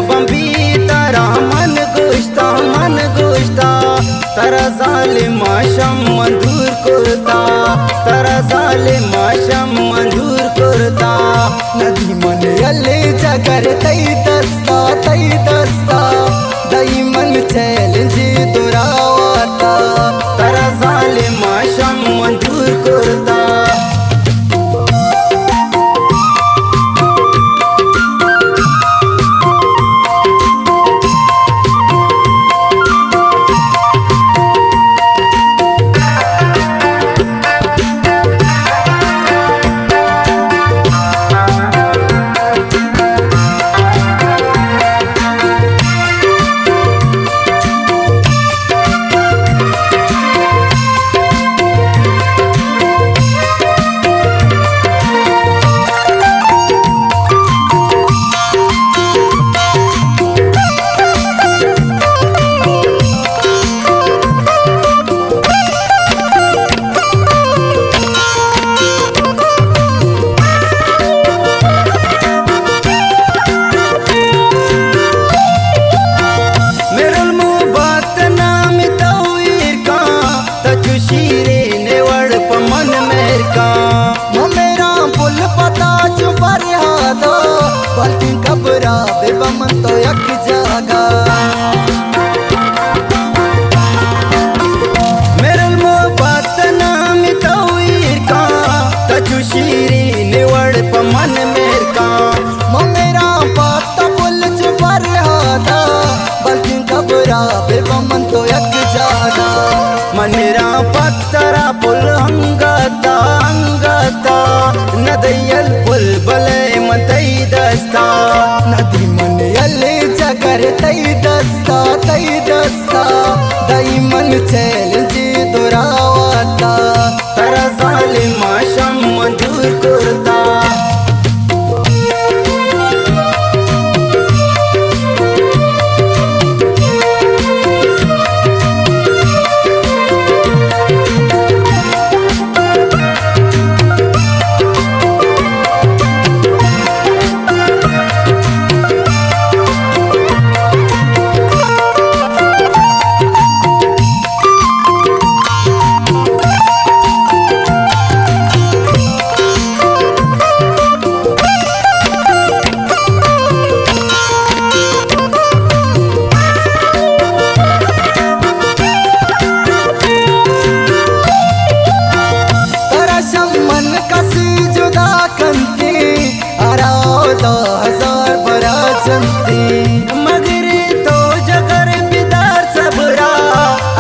बंबी तारा मन गोश्ता तारा जालिम आशम मंजूर करता तारा जालिम आशम मंजूर करता नदी मन अल्ले जगर तई दस्ता दई मन चैलेंज दुरावाता तारा जालिम आशम मंजूर करता। कबरा बेबमन तो यक जागा मेरे मोहब्बत नाम तौईर का तजु शीरी निवड़ पमन मेर का मेरा बात बुल जुबर हादा बल्कि कबरा बेबमन तो यक जागा मनेरा पत्तरा पुल अंगता नदयल पुल बले मतई दस्ता नदी मन अल्ले जगर तई दस्ता दई मन चैलेंज दुरावाता तारा जालिम आशम मंजूर करता। मगर तो जगर बिदार सबरा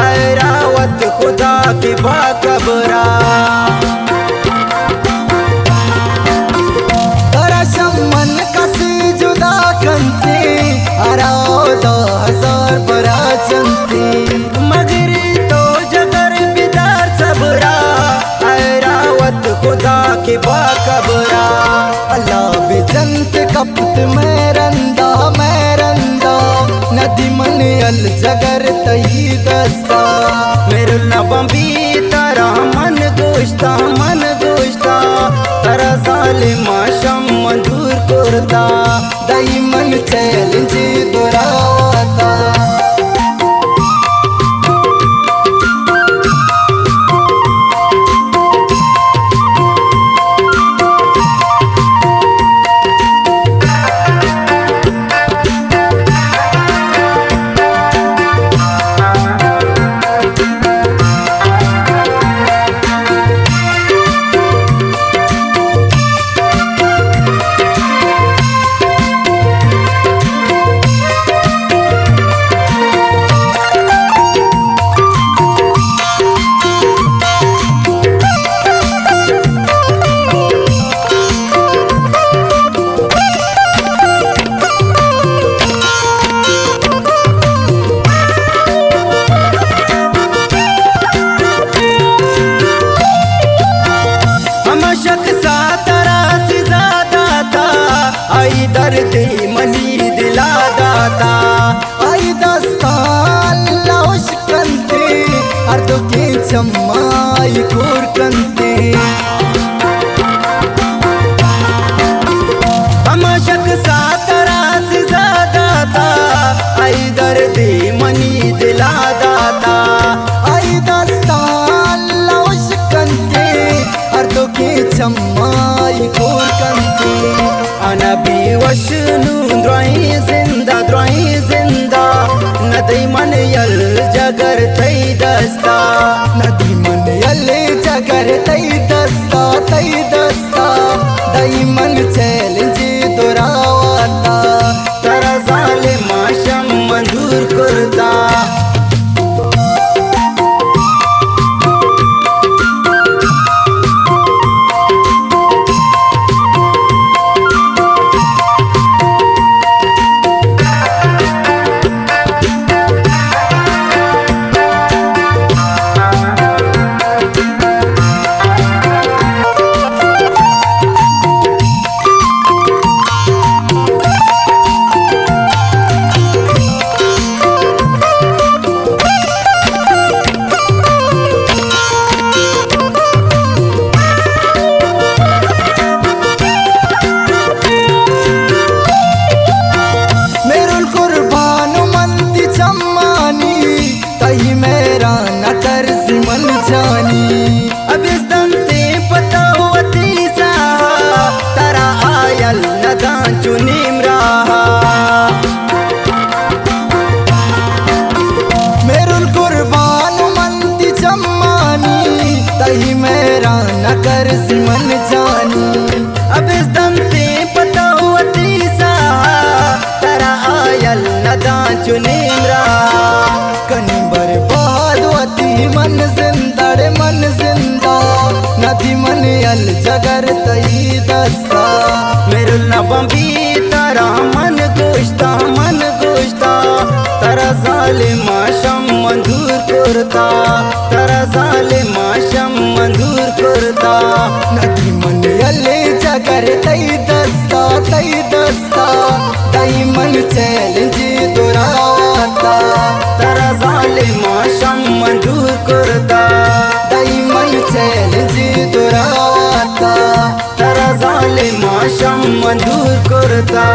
ऐरावत खुदा की बाकबरा मन कसी जुदा कंती अराओ 2000 बरा चंती मगर तो जगर बिदार सबरा ऐरावत खुदा की बाकबरा अल्लाह बेजंत कपत में रंदा नदी मन अल जगर तई दस्ता मेरे बंबी तारा मन गोश्ता तारा जालिम आशम मंजूर करता दई मन चैलेंज दुरावाता। दर्द मनी दिला दाता आई दस्ता लौश कंते अर्द के चम्माई कोर कंते हम शक सा तरा से ज्यादा जगर तै दस्ता नदी मन यल जगर तै दस्ता दई मन चैलेंज दोरावता तरा जाले माशम मंजूर करता अब इस दंते पतावती सा तरा आयल नदान चुनीम रहा मेरुल कुर्बान मंती चम्मानी तही मेरा नकर सिमन जानी अब इस दंते पतावती सा तरा आयल नदान चुनीम रहा कनी बर्बाद वती मन जिंदा नदी मन यल जगर तई दस्ता मेरुल न बंबी तारा मन गोश्ता तारा जाले माशम मंजूर करता तारा जाले माशम मंजूर करता नदी मन यल जगर तई दस्ता दई मन चैलेंज दोरावता तारा जाले माशम मंजूर करता दई मन चैलेंज दोरावता तारा जाले माशम मंजूर करता।